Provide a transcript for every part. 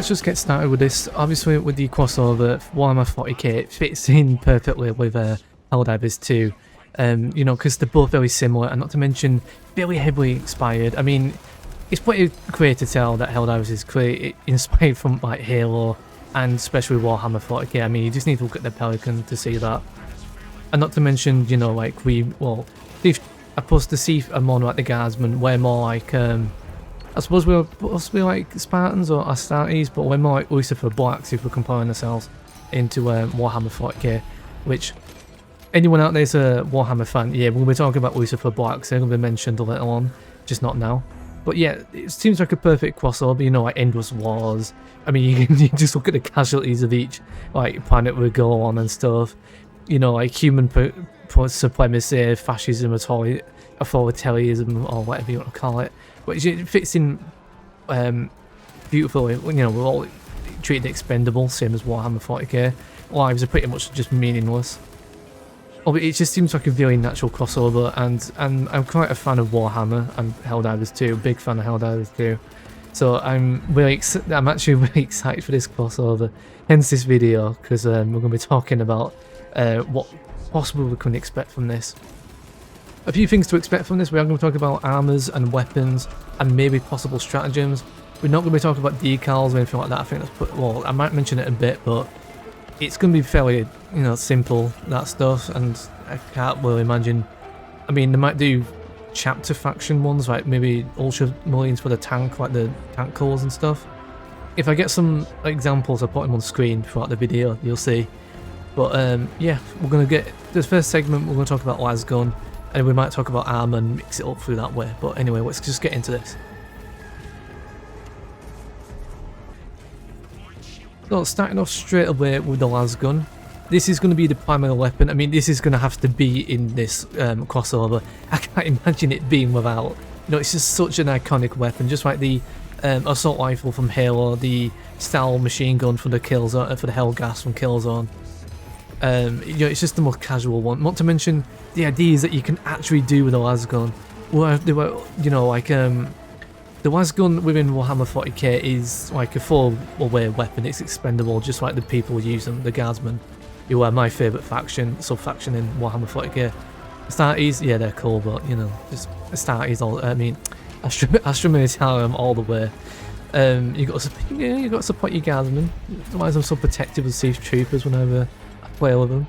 just get started with this. Obviously with the crossover, Warhammer 40K, it fits in perfectly with Helldivers 2. You know, because they're both very similar, and not to mention very heavily inspired. I mean, it's pretty clear to tell that Helldivers is inspired from like Halo and especially Warhammer 40K. I mean, you just need to look at the Pelican to see that. And not to mention, you know, like I suppose the Thief are more like the Guardsmen. We're more like, I suppose we're supposed to be like Spartans or Astartes, but we're more like Lucifer Blacks if we're comparing ourselves into Warhammer 40K, which anyone out there's a Warhammer fan, yeah, when we're talking about Lucifer Blacks, they're going to be mentioned later on, just not now. But yeah, it seems like a perfect crossover, you know, like endless wars. I mean, you can just look at the casualties of each like planet we go on and stuff. You know, like human supremacy, fascism, authoritarianism, or whatever you want to call it. But it fits in beautifully. You know, we're all treated expendable, same as Warhammer 40k. Lives are pretty much just meaningless. Oh, but it just seems like a really natural crossover, and I'm quite a fan of Warhammer and Helldivers 2, big fan of Helldivers 2. So I'm actually really excited for this crossover, hence this video, because we're going to be talking about what possibly we can expect from this. A few things to expect from this. We are going to talk about armours and weapons and maybe possible stratagems. We're not going to be talking about decals or anything like that. I think that's well, I might mention it a bit, but it's going to be fairly, you know, simple, that stuff, and I can't really imagine. I mean, they might do chapter faction ones, like maybe ultramarines for the tank, like the tank cores and stuff. If I get some examples, I'll put them on screen throughout the video, you'll see. But yeah, we're going to get this first segment, we're going to talk about Lasgun, and we might talk about Armour and mix it up through that way. But anyway, let's just get into this. So starting off straight away with the Lasgun. This is going to be the primary weapon. I mean, this is going to have to be in this crossover. I can't imagine it being without. You know, it's just such an iconic weapon, just like the assault rifle from Halo, the Style machine gun for the Killzone, for the Hellgas from Killzone. You know, it's just the most casual one. Not to mention the ideas that you can actually do with a Lasgun. Well, they were, you know, like the Lasgun within Warhammer 40k is like a full-away weapon. It's expendable, just like the people who use them, the Guardsmen, who are my favourite sub-faction in Warhammer 40k. Astartes, yeah, they're cool, but, you know, just Astartes, Astra Militarum all the way. You got to support your Guardsmen. Otherwise I'm so protective of Thief Troopers whenever I play with them.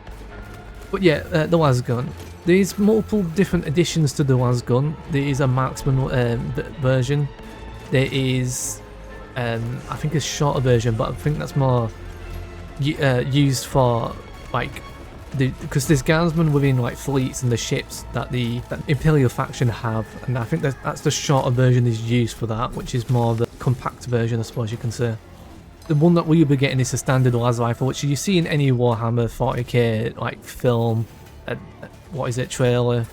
But yeah, the Lasgun. There's multiple different additions to the Lasgun. There is a marksman version. There is, I think, a shorter version, but I think that's more used for like because there's guardsmen within like fleets and the ships that the Imperial faction have, and I think that's the shorter version is used for that, which is more the compact version, I suppose you can say. The one that we'll be getting is a standard las rifle, which you see in any Warhammer 40k like film. What is it, trailer,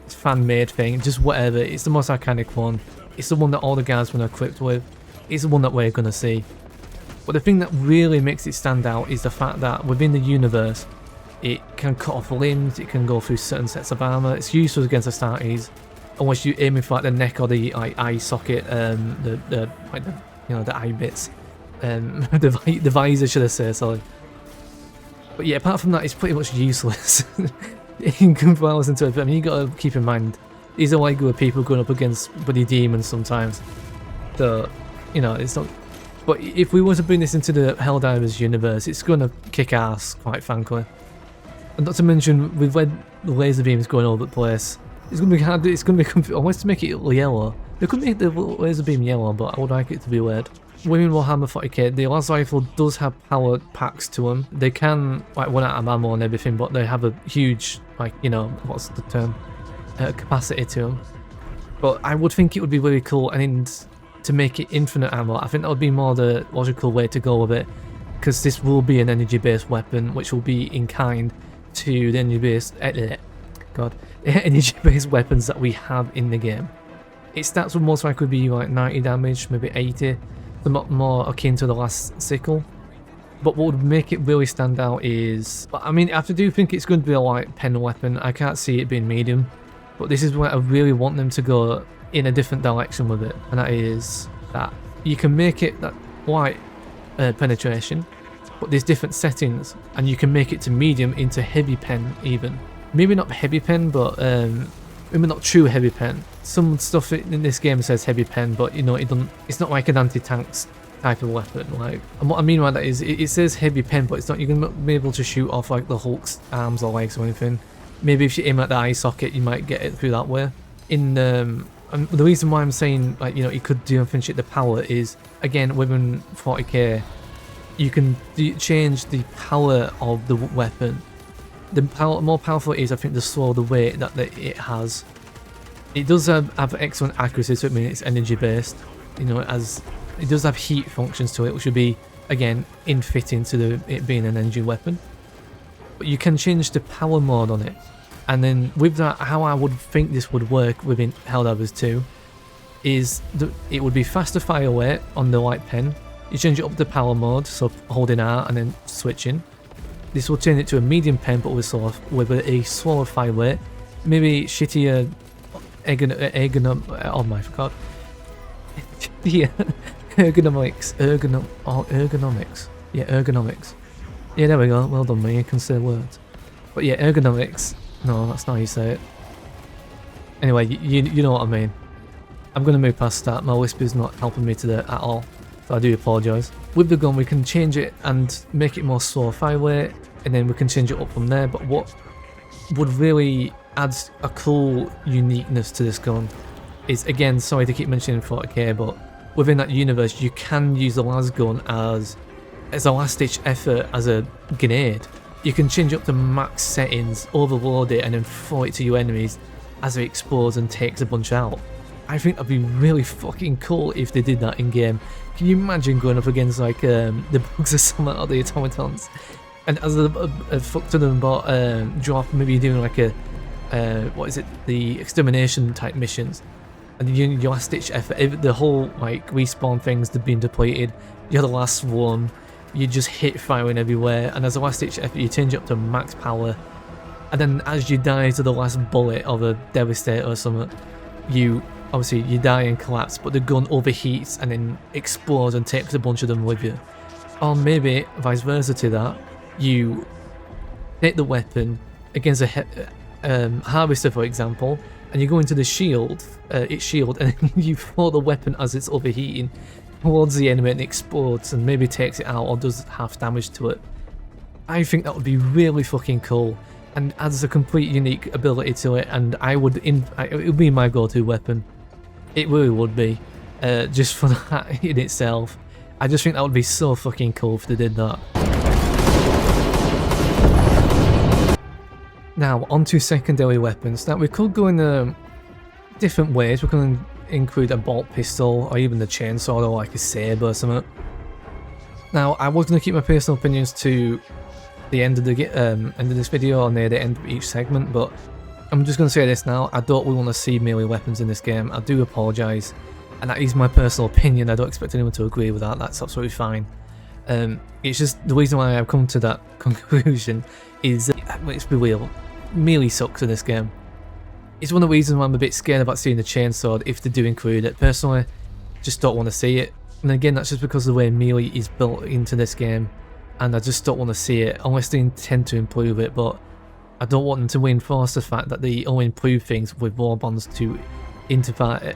it's fan-made thing, just whatever. It's the most iconic one. It's the one that all the guardsmen are equipped with. It's the one that we're gonna see. But the thing that really makes it stand out is the fact that within the universe, it can cut off limbs, it can go through certain sets of armor. It's useful against Astartes, unless you're aiming for like the neck or the eye socket, the eye bits, the visor, should I say? Sorry. But yeah, apart from that, it's pretty much useless in comparison to it. But I mean, you gotta keep in mind, these are like good people going up against bloody demons sometimes. So, you know, it's not. But if we were to bring this into the Helldivers universe, it's gonna kick ass, quite frankly. And not to mention, with the laser beams going all over the place, it's gonna be hard. It's gonna be. I want to make it yellow. They could make the laser beam yellow, but I would like it to be red. Within Warhammer 40k, the las rifle does have power packs to them. They can like run out of ammo and everything, but they have a huge, like, you know, what's the term, capacity to them. But I would think it would be really cool, and to make it infinite ammo, I think that would be more the logical way to go with it, because this will be an energy-based weapon, which will be in kind to the energy-based energy-based weapons that we have in the game. Its stats would most likely be like 90 damage, maybe 80. More akin to the last sickle. But what would make it really stand out is, I mean, I do think it's going to be a light pen weapon. I can't see it being medium, but this is where I really want them to go in a different direction with it, and that is that you can make it that light penetration, but there's different settings, and you can make it to medium into heavy pen even. Maybe not heavy pen, but maybe not true heavy pen. Some stuff in this game says heavy pen, but you know, it's not like an anti-tanks type of weapon. Like, and what I mean by that is it says heavy pen, but it's not, you're gonna be able to shoot off like the Hulk's arms or legs or anything. Maybe if you aim at the eye socket, you might get it through that way. And the reason why I'm saying, like, you know, you could do differentiate the power is, again, within 40k, you can change the power of the weapon. The more powerful it is, I think, the slower the weight that it has. It does have excellent accuracy, so it means it's energy based. You know, it does have heat functions to it, which would be, again, in-fitting to it being an energy weapon. But you can change the power mode on it. And then with that, how I would think this would work within Helldivers 2 is it would be faster fire rate on the light pen. You change it up to power mode, so holding R and then switching. This will turn it to a medium pen, but with a slower fire rate. Maybe shittier oh my god. Yeah, ergonomics. Yeah, ergonomics. Yeah, there we go. Well done, man. You can say words. But yeah, ergonomics. No, that's not how you say it. Anyway, you know what I mean. I'm going to move past that. My whisper's not helping me today at all, so I do apologise. With the gun, we can change it and make it more slow fire rate, and then we can change it up from there. But what would really add a cool uniqueness to this gun is, again, sorry to keep mentioning 40k, but within that universe, you can use the Lasgun as a last-ditch effort as a grenade. You can change up to max settings, overload it, and then throw it to your enemies as it explodes and takes a bunch out. I think that'd be really fucking cool if they did that in game. Can you imagine going up against like the bugs or something, or the automatons, and as a fuck to them bot drop, maybe doing like a what is it, the extermination type missions, and your last ditch effort, the whole like respawn things that have been depleted, you're the last one. You just hit firing everywhere, and as a last ditch effort you change it up to max power, and then as you die to the last bullet of a devastator or something, you die and collapse, but the gun overheats and then explodes and takes a bunch of them with you. Or maybe vice versa to that, you take the weapon against a harvester, for example, and you go into the shield, its shield, and then you throw the weapon as it's overheating towards the enemy and explodes and maybe takes it out or does half damage to it. I think that would be really fucking cool and adds a complete unique ability to it, and it would be my go-to weapon. It really would be, just for that in itself. I just think that would be so fucking cool if they did that. Now onto secondary weapons. Now we could go in different ways. We can include a bolt pistol or even the chainsword or like a saber or something. Now I was going to keep my personal opinions to the end of the end of this video or near the end of each segment, but I'm just going to say this now. I don't really want to see melee weapons in this game. I do apologise, and that is my personal opinion. I don't expect anyone to agree with that. That's absolutely fine. It's just the reason why I've come to that conclusion is, let's be real, melee sucks in this game. It's one of the reasons why I'm a bit scared about seeing the chainsword if they do include it. Personally, just don't want to see it. And again, that's just because of the way melee is built into this game, and I just don't want to see it unless they intend to improve it. But I don't want them to reinforce the fact that they only improve things with Warbonds to incentivize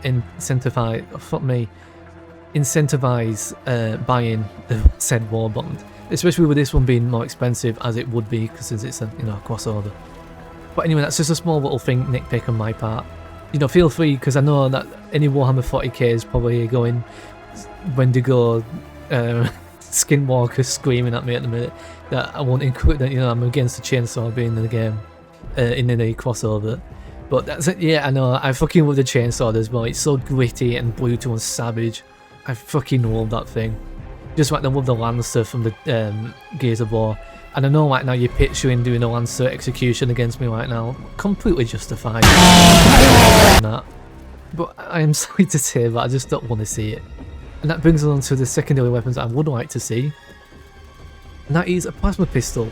buying the said Warbond, especially with this one being more expensive as it would be because it's a crossover. But anyway, that's just a small little thing, nitpick on my part. Feel free, because I know that any Warhammer 40k is probably going Wendigo skinwalker screaming at me at the minute that I won't include that. I'm against the chainsaw being in the game, in any crossover. But that's it. Yeah, I know. I fucking love the chainsaw as well. It's so gritty and brutal and savage. I fucking love that thing. Just like I love the Lancer from the Gears of War. And I know right now you're picturing doing a Lancer execution against me right now. Completely justified. That. But I am sorry to say that I just don't want to see it. And that brings us on to the secondary weapons that I would like to see. And that is a plasma pistol.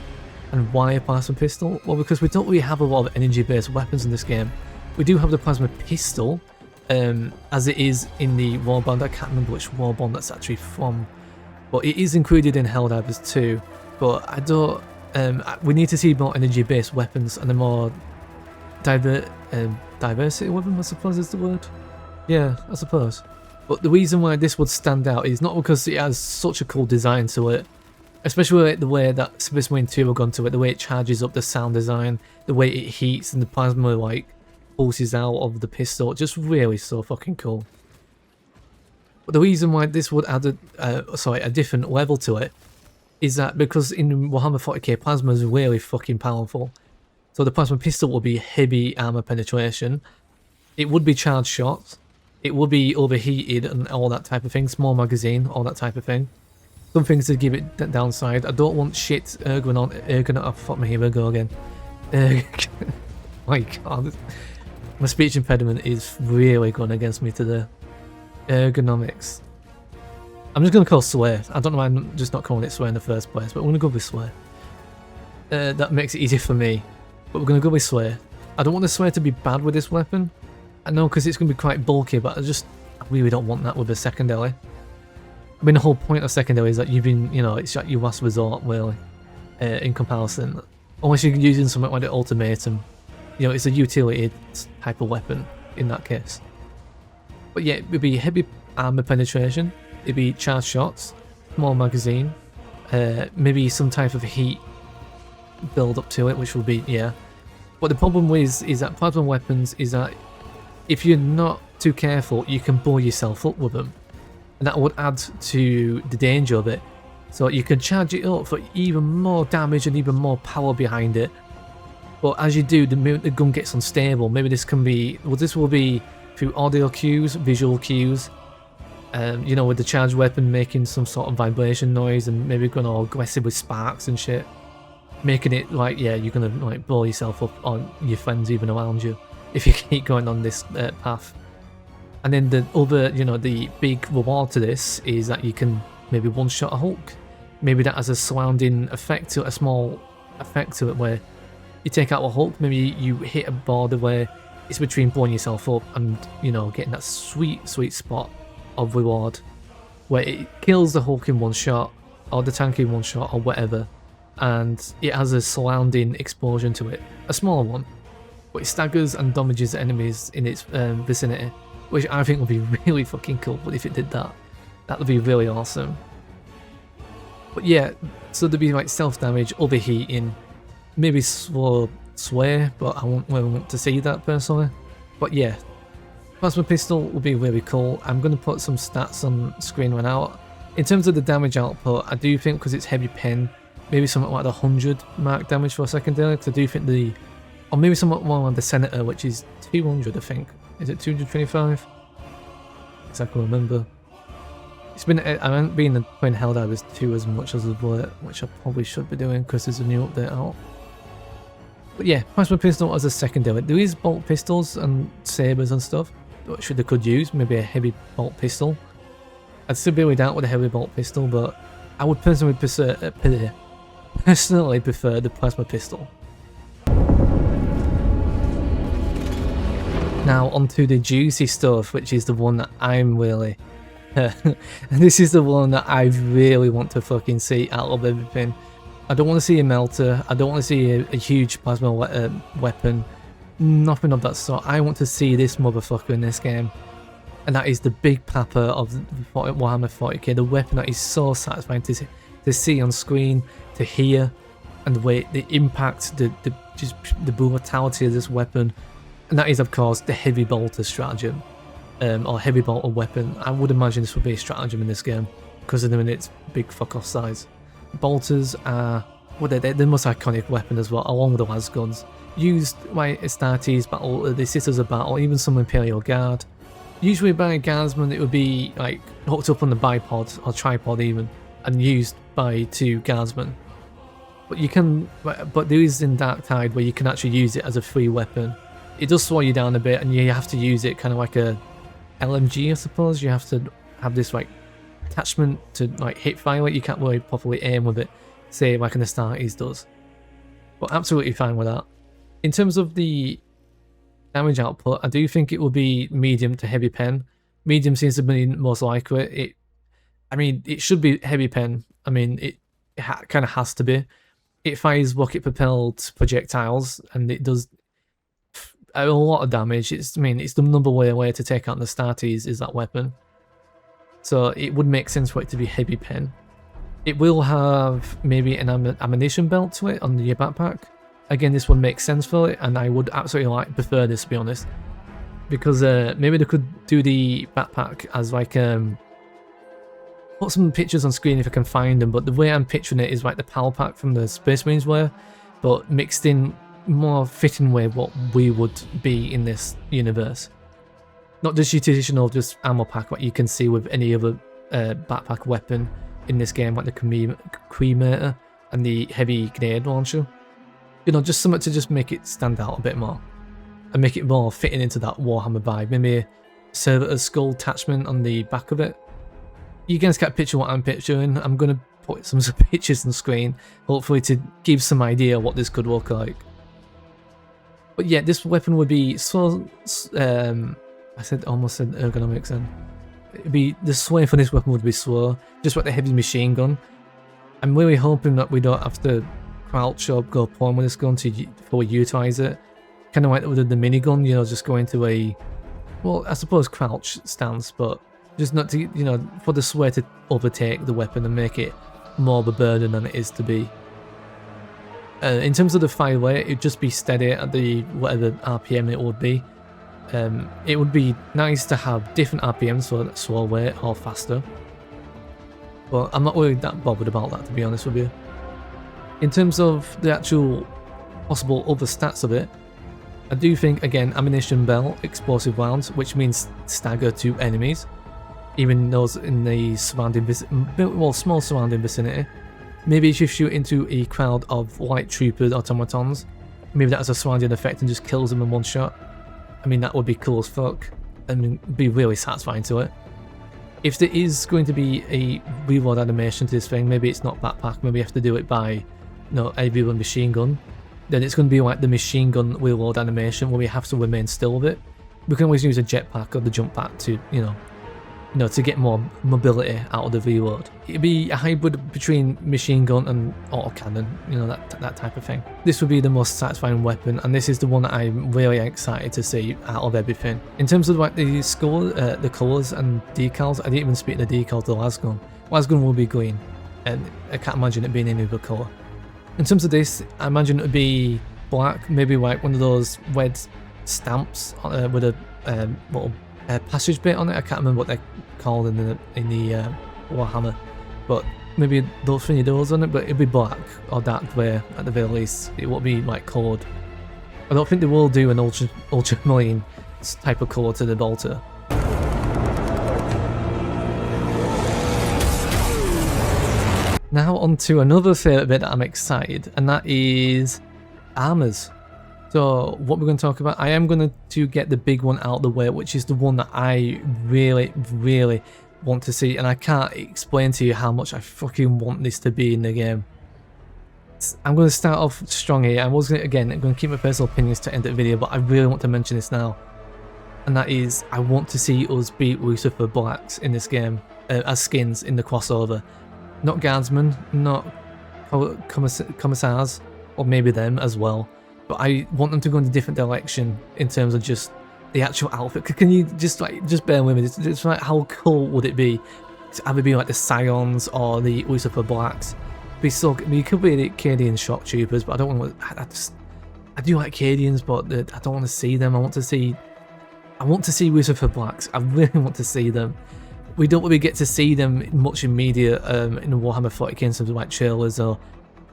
And why a plasma pistol? Well, because we don't really have a lot of energy-based weapons in this game. We do have the plasma pistol, as it is in the Warbond. I can't remember which Warbond that's actually from. but it is included in Helldivers too. But I don't. We need to see more energy-based weapons and a more diversity weapon, I suppose is the word. Yeah, I suppose. But the reason why this would stand out is not because it has such a cool design to it, especially the way that Space Marine 2 have gone to it, the way it charges up the sound design, the way it heats and the plasma like pulses out of the pistol, just really so fucking cool. But the reason why this would add a different level to it is that because in Warhammer 40K plasma is really fucking powerful. So the plasma pistol will be heavy armor penetration, it would be charged shots, it would be overheated and all that type of thing, small magazine, all that type of thing. Some things to give it that downside. I don't want shit ergonomic. Fuck me, here we go again. My god. My speech impediment is really going against me today. Ergonomics. I'm just going to call swear. I don't know why I'm just not calling it swear in the first place, but we're going to go with swear. That makes it easy for me. But we're going to go with swear. I don't want the swear to be bad with this weapon. I know because it's going to be quite bulky, but I really don't want that with a secondary. I mean, the whole point of secondary is that you've been, you know, it's like your last resort, really, in comparison. Unless you're using something like the ultimatum. You know, it's a utility type of weapon in that case. But yeah, it would be heavy armor penetration, it'd be charged shots, small magazine, maybe some type of heat build up to it, which would be, yeah. But the problem is that plasma weapons is that if you're not too careful, you can blow yourself up with them. And that would add to the danger of it. So you can charge it up for even more damage and even more power behind it. But as you do, the gun gets unstable. Maybe this can be, well, this will be through audio cues, visual cues. You know, with the charged weapon making some sort of vibration noise and maybe going all aggressive with sparks and shit. Making it like, yeah, you're gonna like blow yourself up on your friends even around you if you keep going on this path. And then the other, you know, the big reward to this is that you can maybe one-shot a Hulk. Maybe that has a surrounding effect to it, a small effect to it where you take out a Hulk, maybe you hit a border where it's between blowing yourself up and, you know, getting that sweet, sweet spot of reward where it kills the Hulk in one shot or the tank in one shot or whatever, and it has a surrounding explosion to it, a smaller one, but it staggers and damages enemies in its vicinity. Which I think would be really fucking cool, but if it did that, that would be really awesome. But yeah, so there'd be like self-damage, overheating, maybe slow sway, but I won't really want to see that personally. But yeah, plasma pistol would be really cool. I'm going to put some stats on screen right now. In terms of the damage output, I do think because it's heavy pen, maybe something like the 100 mark damage for a secondary, because I do think or maybe somewhat more on the Senator, which is 200 I think. Is it 225? Because I can remember. It's been, I haven't been playing Helldivers 2 as much as of late, which I probably should be doing because there's a new update out. But yeah, plasma pistol as a secondary. There is bolt pistols and sabers and stuff, which they could use, maybe a heavy bolt pistol. I'd still be really down with a heavy bolt pistol, but I would personally prefer the plasma pistol. Now onto the juicy stuff, which is the one that I'm really... this is the one that I really want to fucking see out of everything. I don't want to see a melter, I don't want to see a huge plasma weapon, nothing of that sort. I want to see this motherfucker in this game. And that is the Big Papa of Warhammer 40k, the weapon that is so satisfying to see on screen, to hear, and the way, the impact, the brutality of this weapon. And that is, of course, the heavy bolter stratagem, or heavy bolter weapon. I would imagine this would be a stratagem in this game, because of them in its big fuck off size. Bolters are, well, they're the most iconic weapon as well, along with the Lasguns. Used by Astartes battle, the Sisters of Battle, even some Imperial Guard. Usually by a guardsman, it would be like hooked up on the bipod or tripod even, and used by two guardsmen. But you can, but there is in Dark Tide where you can actually use it as a free weapon. It does slow you down a bit, and you have to use it kind of like a LMG, I suppose. You have to have this like attachment to like hip fire it. You can't really properly aim with it, say like an Astartes does. But absolutely fine with that. In terms of the damage output, I do think it will be medium to heavy pen. Medium seems to be most likely. I mean, it should be heavy pen. I mean, it kind of has to be. It fires rocket-propelled projectiles, and it does a lot of damage. I mean, it's the number one way to take out the starties is that weapon. So it would make sense for it to be heavy pen. It will have maybe an ammunition belt to it on your backpack. Again, this one makes sense for it, and I would absolutely prefer this, to be honest. Because maybe they could do the backpack as like put some pictures on screen if I can find them, but the way I'm picturing it is like the power pack from the Space Marines wear, but mixed in more fitting way what we would be in this universe. Not just your traditional just ammo pack what you can see with any other backpack weapon in this game, like the cremator and the heavy grenade launcher. You know, just something to just make it stand out a bit more and make it more fitting into that Warhammer vibe. Maybe a servitor skull attachment on the back of it. You guys can't picture what I'm picturing. I'm going to put some pictures on the screen, hopefully to give some idea what this could look like. But yeah, this weapon would be so, I almost said ergonomics then. It'd be, the sway for this weapon would be slow, just like the heavy machine gun. I'm really hoping that we don't have to crouch or go prone with this gun before we utilize it. Kind of like with the minigun, you know, just go into a, well, I suppose crouch stance, but just not to, you know, for the sway to overtake the weapon and make it more of a burden than it is to be. In terms of the fire rate, it'd just be steady at the whatever RPM it would be. It would be nice to have different RPMs for slow rate or faster. But I'm not really that bothered about that, to be honest with you. In terms of the actual possible other stats of it, I do think, again, ammunition belt, explosive rounds, which means stagger to enemies, even those in the surrounding small surrounding vicinity. Maybe if you shoot into a crowd of light troopers automatons, maybe that has a surrounding effect and just kills them in one shot. I mean, that would be cool as fuck. I mean, be really satisfying to it. If there is going to be a reload animation to this thing, maybe it's not backpack, maybe you have to do it by, you know, every machine gun, then it's going to be like the machine gun reload animation where we have to remain still with it. We can always use a jetpack or the jump pack to, you know, to get more mobility out of the reload. It'd be a hybrid between machine gun and autocannon, you know, that type of thing. This would be the most satisfying weapon, and this is the one that I'm really excited to see out of everything. In terms of like the skull, the colours and decals, I didn't even speak the decals to Lasgun. Lasgun will be green, and I can't imagine it being any other colour. In terms of this, I imagine it would be black, maybe like one of those red stamps with a little passage bit on it. I can't remember what they're called in the Warhammer, but maybe those three doors on it. But it'd be black or dark grey at the very least. It won't be like coloured. I don't think they will do an ultramarine type of colour to the bolter. Now on to another favourite bit that I'm excited, and that is armours. So what we're going to talk about, I am going to get the big one out of the way, which is the one that I really, really want to see, and I can't explain to you how much I fucking want this to be in the game. I'm going to start off strong here. I was going to keep my personal opinions to end the video, but I really want to mention this now, and that is I want to see us beat Lucifer Blacks in this game as skins in the crossover. Not guardsmen, not commissars, or maybe them as well. But I want them to go in a different direction in terms of just the actual outfit. Can you just bear with me? It's like, how cool would it be to either be like the Scions or the Lucifer Blacks? Be so. I mean, you could be the Cadian shock troopers, but I don't want to. I do like Cadians, but I don't want to see them. I want to see Lucifer Blacks. I really want to see them. We don't really get to see them much in media in Warhammer 40K in terms of like trailers or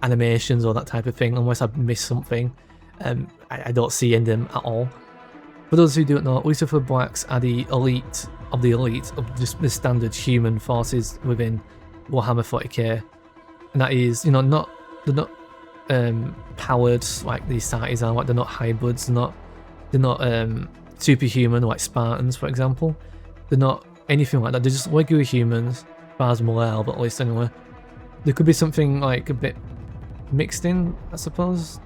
animations or that type of thing, unless I've missed something. I don't see any of them at all. For those who don't know, Lucifer Blacks are the elite of just the standard human forces within Warhammer 40K, and that is, you know, they're not powered like these Sarties are. Like, they're not hybrids. They're not superhuman like Spartans, for example. They're not anything like that. They're just regular humans, as far as morale, but at least anyway. There could be something like a bit mixed in, I suppose.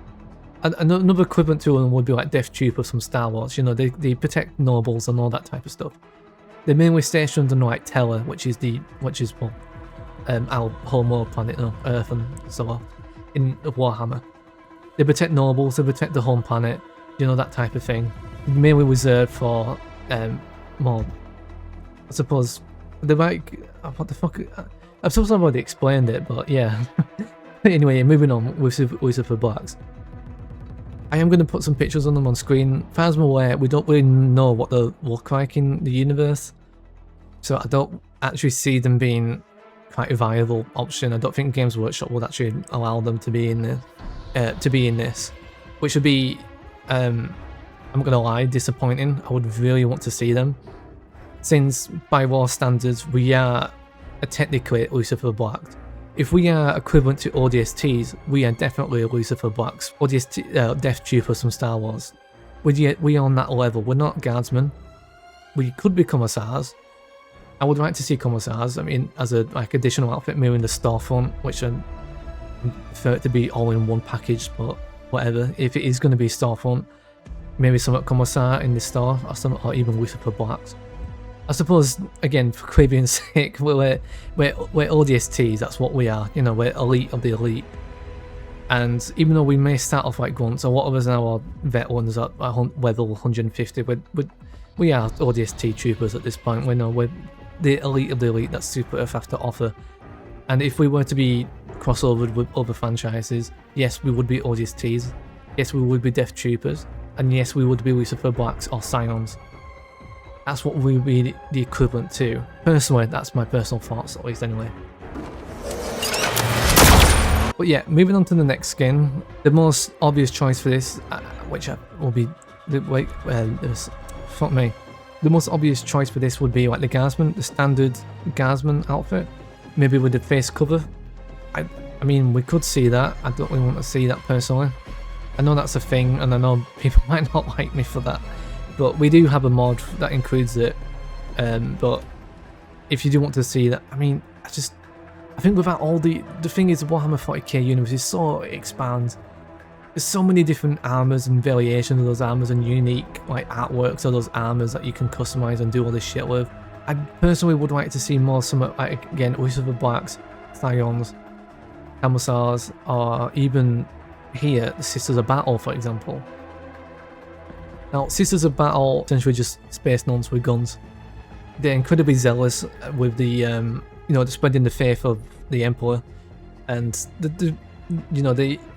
Another equivalent to them would be like Death Troop or some Star Wars. You know, they protect nobles and all that type of stuff. They're mainly stationed on like Terra, which is well, our home world planet, no, Earth and so on, in Warhammer. They protect nobles, they protect the home planet, you know, that type of thing. Mainly reserved for more, I suppose, they're like, what the fuck, I suppose I've already explained it, but yeah. Anyway, moving on with Lucifer Blacks. I am going to put some pictures on them on screen. As far as I'm aware, we don't really know what they look like in the universe, so I don't actually see them being quite a viable option. I don't think Games Workshop would actually allow them to be in this, which would be, I'm not going to lie, disappointing. I would really want to see them, since by war standards we are technically Lucifer Blacks. If we are equivalent to ODSTs, we are definitely Lucifer Blacks. ODST, Death Troopers from Star Wars. We are on that level. We're not guardsmen. We could be commissars. I would like to see commissars. I mean, as a like additional outfit, maybe in the storefront, which I prefer it to be all in one package. But whatever. If it is going to be storefront, maybe some commissar in the store, or even Lucifer Blacks. I suppose, again, for Caribbean's sake, we're ODSTs, that's what we are, you know, we're elite of the elite. And even though we may start off like grunts, a lot of us now are veterans at level 150, we are ODST troopers at this point. We know we're the elite of the elite that Super Earth have to offer. And if we were to be crossovered with other franchises, yes, we would be ODSTs, yes, we would be Death Troopers, and yes, we would be Lucifer Blacks or Scions. That's what we would be the equivalent to. Personally, that's my personal thoughts, at least anyway. But yeah, moving on to the next skin, the most obvious choice for this, which will be the most obvious choice for this would be like the Guardsman, the standard Guardsman outfit, maybe with the face cover. I mean, we could see that. I don't really want to see that personally. I know that's a thing, and I know people might not like me for that. But we do have a mod that includes it, but if you do want to see that, I mean, I think without all the thing is, the Warhammer 40K universe is so expands. There's so many different armours and variations of those armours and unique like artworks of those armours that you can customise and do all this shit with. I personally would like to see more some like, again, Lucifer Blacks, Scions, Commissars, or even here, the Sisters of Battle, for example. Now, Sisters of Battle, essentially just space nuns with guns. They're incredibly zealous with the, you know, spreading the faith of the Emperor, and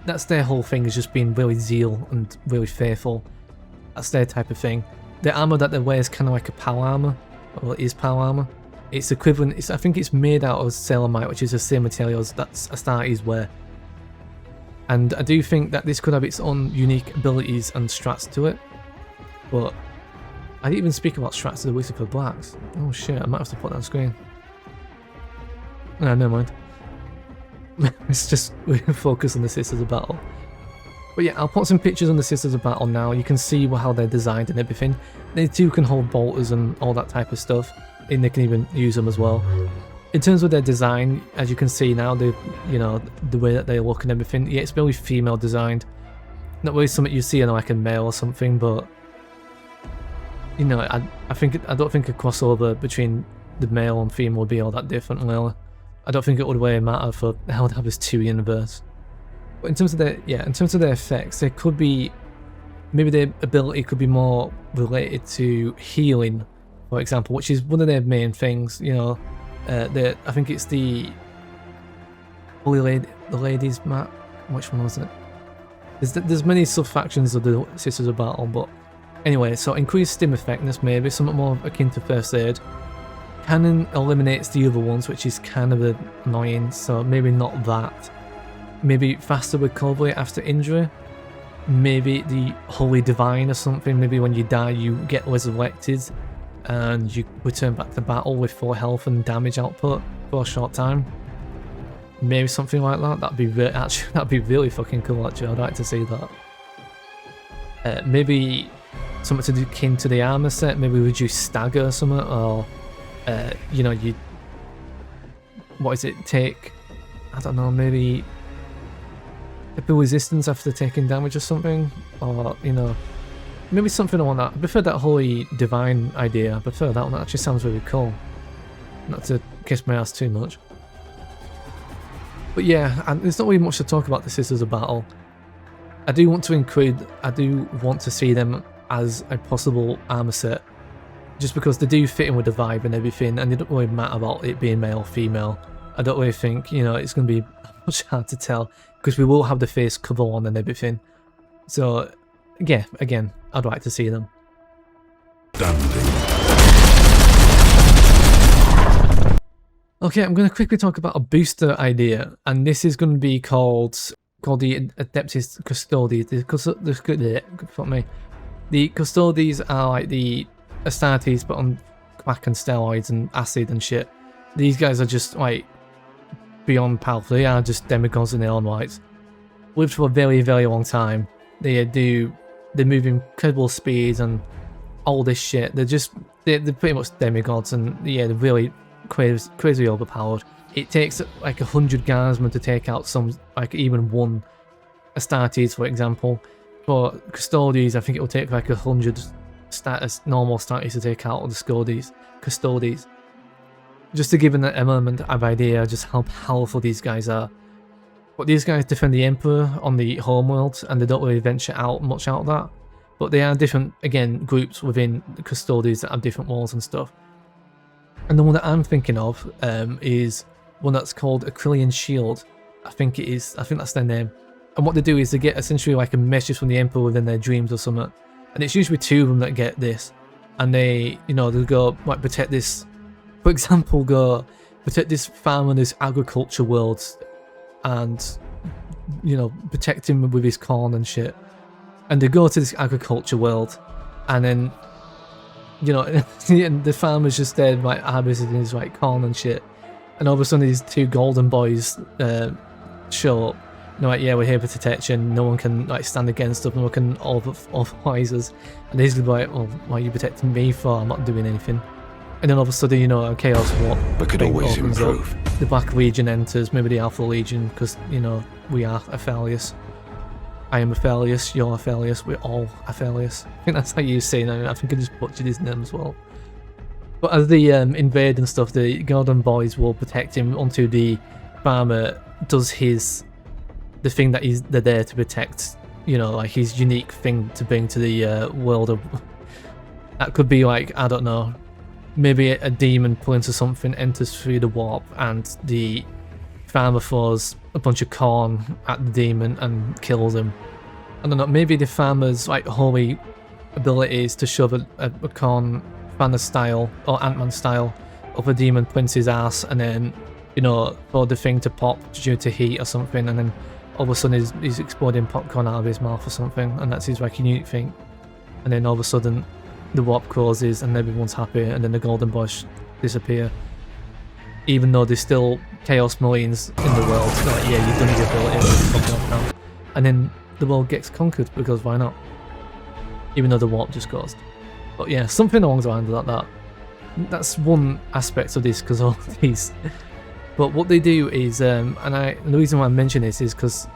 that's their whole thing, is just being really zeal and really faithful. That's their type of thing. The armor that they wear is kind of like a power armor, well, it is power armor. It's equivalent. I think it's made out of Selamite, which is the same materials that Astartes wear. And I do think that this could have its own unique abilities and strats to it. But I didn't even speak about strats of the Lucifer Blacks. Oh shit, I might have to put that on screen. No, never mind. Let's just focus on the Sisters of Battle. But yeah, I'll put some pictures on the Sisters of Battle now. You can see how they're designed and everything. They too can hold bolters and all that type of stuff, and they can even use them as well. In terms of their design, as you can see now, you know, the way that they look and everything, yeah, it's very female designed. Not really something you see in like a male or something, but you know, I don't think a crossover between the male and female would be all that different, really. I don't think it would really matter for the Helldivers 2 universe. But in terms of their effects, they could be, maybe their ability could be more related to healing, for example, which is one of their main things. You know, I think it's the ladies map. Which one was it? There's many sub-factions of the Sisters of Battle, but anyway, so increased stim effectiveness, maybe something more akin to first aid. Cannon eliminates the other ones, which is kind of annoying, so maybe not that. Maybe faster recovery after injury. Maybe the Holy Divine or something. Maybe when you die, you get resurrected and you return back to battle with full health and damage output for a short time. Maybe something like that. That'd be really fucking cool. Actually, I'd like to see that. Maybe something to do akin to the armor set. Maybe reduce stagger or something, or you know, what is it? Take, I don't know, maybe a bit of resistance after taking damage or something, or you know, maybe something on that. I prefer that Holy Divine idea. I prefer that one. That actually sounds really cool. Not to kiss my ass too much. But yeah, and there's not really much to talk about the Sisters of Battle. I do want to see them as a possible armor set, just because they do fit in with the vibe and everything, and they don't really matter about it being male or female. I don't really think, you know, it's going to be much hard to tell, because we will have the face cover on and everything. So yeah, again, I'd like to see them. Okay, I'm going to quickly talk about a booster idea, and this is going to be called the Adeptus Custodes. The Custodes are like the Astartes, but on crack and steroids and acid and shit. These guys are just like beyond powerful. They are just demigods in their own rights. Lived for a very, very long time. They move incredible speeds and all this shit. They're pretty much demigods, and yeah, they're really crazy overpowered. It takes like 100 guardsmen to take out some, like even one Astartes, for example. For Custodes, I think it will take like 100 normal Astartes to take out the Custodes. Just to give an element of idea just how powerful these guys are. But these guys defend the Emperor on the homeworld, and they don't really venture out much out of that. But they are different, again, groups within the Custodes that have different walls and stuff. And the one that I'm thinking of is one that's called Acrylian Shield. I think it is. I think that's their name. And what they do is they get essentially like a message from the Emperor within their dreams or something. And it's usually two of them that get this. And they, you know, they'll go like protect this. For example, go protect this farmer in this agriculture world, and you know, protect him with his corn and shit. And they go to this agriculture world, and then, you know, the farmer's just there like harvesting his like corn and shit. And all of a sudden these two golden boys show up. And they're like, yeah, we're here for protection. No one can like stand against us. No one can overwise us. And he's gonna be like, well, why are you protecting me for? I'm not doing anything. And then all of a sudden, you know, a Chaos Warp. We could always improve. Up. The Black Legion enters, maybe the Alpha Legion, because, you know, we are Aphelios. I am Aphelios, you're Aphelios, we're all Aphelios. I think that's how you say it. I think I just butchered his name as well. But as they invade and stuff, the Golden Boys will protect him until the farmer does the thing that they're there to protect, you know, like his unique thing to bring to the world of... That could be like, I don't know, maybe a demon pulling to something enters through the warp, and the farmer throws a bunch of corn at the demon and kills him. I don't know, maybe the farmer's like holy ability is to shove a corn Thanos style or Ant-Man style up a demon prince's ass, and then, you know, for the thing to pop due to heat or something, and then all of a sudden he's exploding popcorn out of his mouth or something, and that's his like unique thing. And then all of a sudden the warp closes and everyone's happy, and then the golden boys disappear. Even though there's still Chaos Marines in the world, like, yeah, you've done your ability, fuck off now. And then the world gets conquered, because why not? Even though the warp just goes. But yeah, something along the lines like that. That's one aspect of this, because all these. But what they do is, and the reason why I mention this is because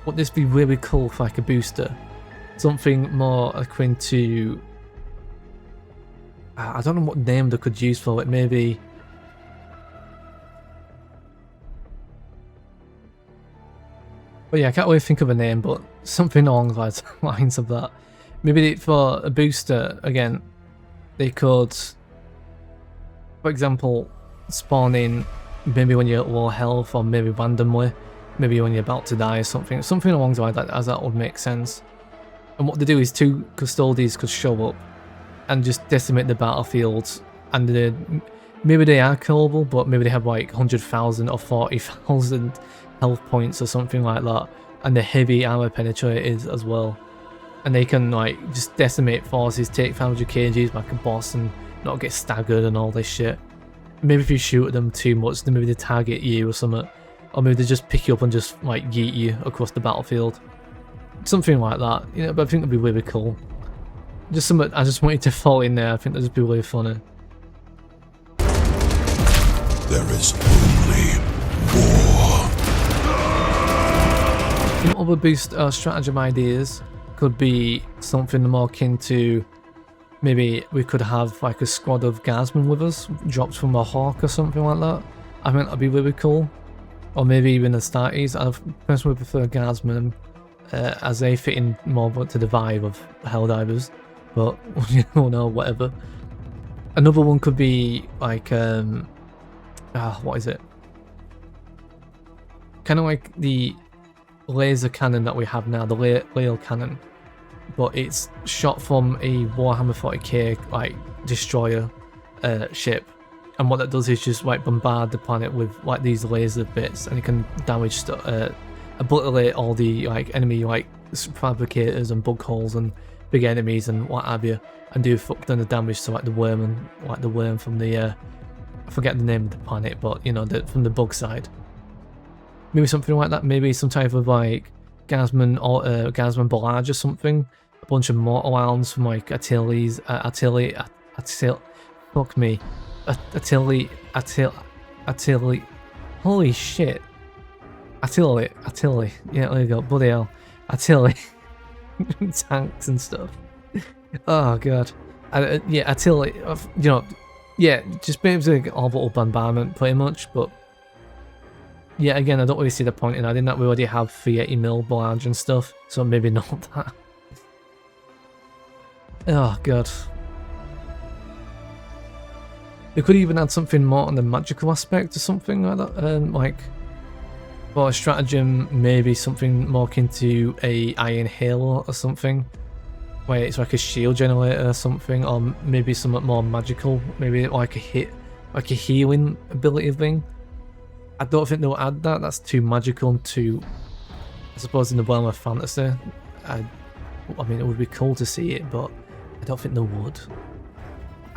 would this be really cool for like a booster? Something more akin to, I don't know what name they could use for it, maybe... But yeah, I can't really think of a name, but something along the lines of that. Maybe for a booster, again, they could, for example, spawn in maybe when you're at low health, or maybe randomly, maybe when you're about to die or something. Something along the lines like that, as that would make sense. And what they do is two Custodes could show up and just decimate the battlefield, and maybe they are killable, but maybe they have like 100,000 or 40,000 health points or something like that, and they're heavy armor penetrators as well, and they can like just decimate forces, take 500 kgs like a boss, and not get staggered and all this shit. Maybe if you shoot at them too much, then maybe they target you or something, or maybe they just pick you up and just like yeet you across the battlefield, something like that, you know. But I think that'd be really cool. Just something I just wanted to fall in there. I think that'd be really funny. There is only war. Some other boost stratagem ideas. could be something more akin to, maybe we could have like a squad of guardsmen with us, dropped from a hawk or something like that. I think that'd be really cool. Or maybe even Astartes. I personally prefer guardsmen as they fit in more to the vibe of Helldivers. But, you know, whatever. Another one could be like, what is it? Kind of like the laser cannon that we have now, the rail cannon. But it's shot from a Warhammer 40K like destroyer ship, and what that does is just like bombard the planet with like these laser bits, and it can damage obliterate all the like enemy like fabricators and bug holes and big enemies and what have you, and do fuck ton of damage to like the worm and like the worm from the I forget the name of the planet, but you know, from the bug side. Maybe something like that. Maybe some type of like guardsman or guardsman barrage or something. A bunch of mortal arms from like artillery. Holy shit. Artillery. Yeah, there you go. Bloody hell. Artillery. Tanks and stuff. Oh god. Yeah, artillery. You know, yeah, just basically orbital bombardment pretty much, but yeah, again, I don't really see the point in adding that. We already have 380mm barrage and stuff, so maybe not that. Oh god. We could even add something more on the magical aspect or something like that. Like, for a stratagem, maybe something more akin to a iron halo or something, where it's like a shield generator or something, or maybe something more magical, maybe like a healing ability thing. I don't think they'll add that. That's too magical and too, I suppose, in the realm of fantasy. I mean, it would be cool to see it, but I don't think they would.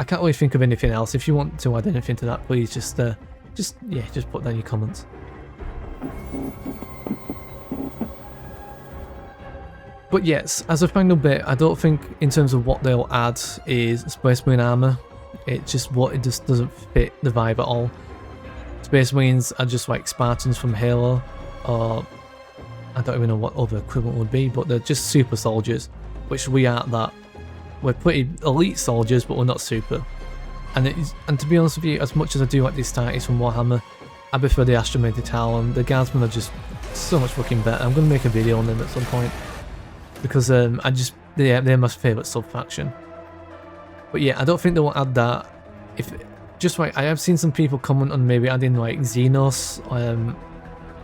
I can't really think of anything else. If you want to add anything to that, please just put that in your comments. But yes, as a final bit, I don't think in terms of what they'll add is Space Marine armor. It just doesn't fit the vibe at all. Space Marines are just like Spartans from Halo, or I don't even know what other equivalent would be, but they're just super soldiers, which we aren't that. We're pretty elite soldiers, but we're not super. And to be honest with you, as much as I do like these Astartes from Warhammer, I prefer the Astromated Talon. The Guardsmen are just so much fucking better. I'm going to make a video on them at some point, because they're my favourite sub-faction. But yeah, I don't think they will add that. Just like, I have seen some people comment on maybe adding like Xenos,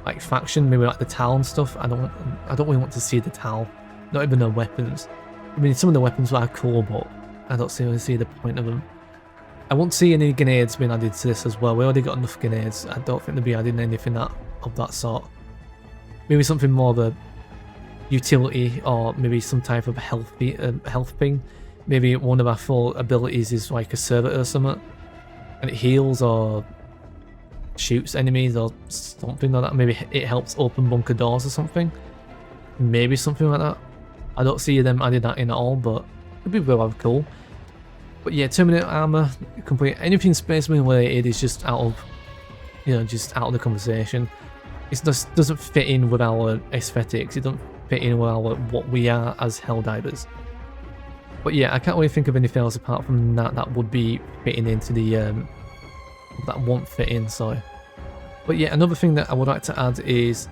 like faction, maybe like the Talon stuff. I don't really want to see the Tal, not even their weapons. I mean, some of the weapons are cool, but I don't really see the point of them. I won't see any grenades being added to this as well. We already got enough grenades. I don't think they'll be adding anything of that sort. Maybe something more of a utility, or maybe some type of health ping. Maybe one of our full abilities is like a servitor or something, and it heals or shoots enemies or something like that. Maybe it helps open bunker doors or something. Maybe something like that. I don't see them adding that in at all, but it'd be really cool. But yeah, Terminator armor, complete anything Space Marine related is just out of, just out of the conversation. It just doesn't fit in with our aesthetics. It doesn't fit in with what we are as Helldivers. But yeah, I can't really think of anything else apart from that would be fitting into the that won't fit in. Sorry. But yeah, another thing that I would like to add is,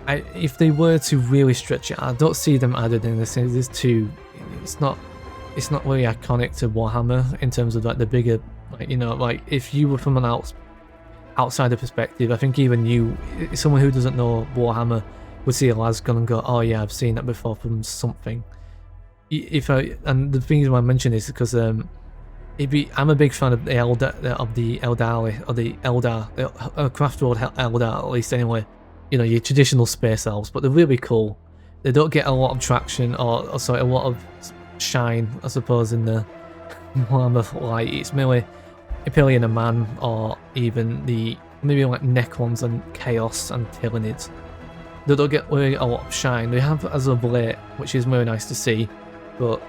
if they were to really stretch it, I don't see them added in this. It's not really iconic to Warhammer in terms of like the bigger, like if you were from an outsider perspective, I think even you, someone who doesn't know Warhammer, would see a Lasgun and go, oh yeah, I've seen that before from something. And the thing why I mention this is because I'm a big fan of the craft world Eldar, at least anyway. Your traditional space elves, but they're really cool. They don't get a lot of traction, or sorry, a lot of shine, I suppose, in the Warhammer light. It's mainly Imperium and Man, or even maybe like Necrons and Chaos and Tyranids. They don't get really a lot of shine. They have as of late, which is really nice to see, but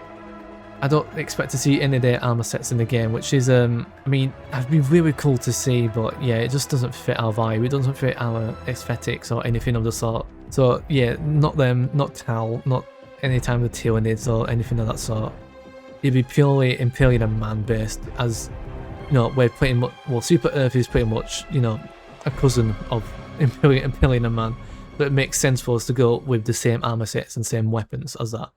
I don't expect to see any of their armor sets in the game, which is, I mean, that'd be really cool to see, but yeah, it just doesn't fit our vibe. It doesn't fit our aesthetics or anything of the sort. So yeah, not them, not Tal, not anytime the Tyranids or anything of that sort. You'd be purely impaling a man based, as you know, we're pretty much, well, Super Earth is pretty much, you know, a cousin of impaling a man, but it makes sense for us to go with the same armor sets and same weapons as that.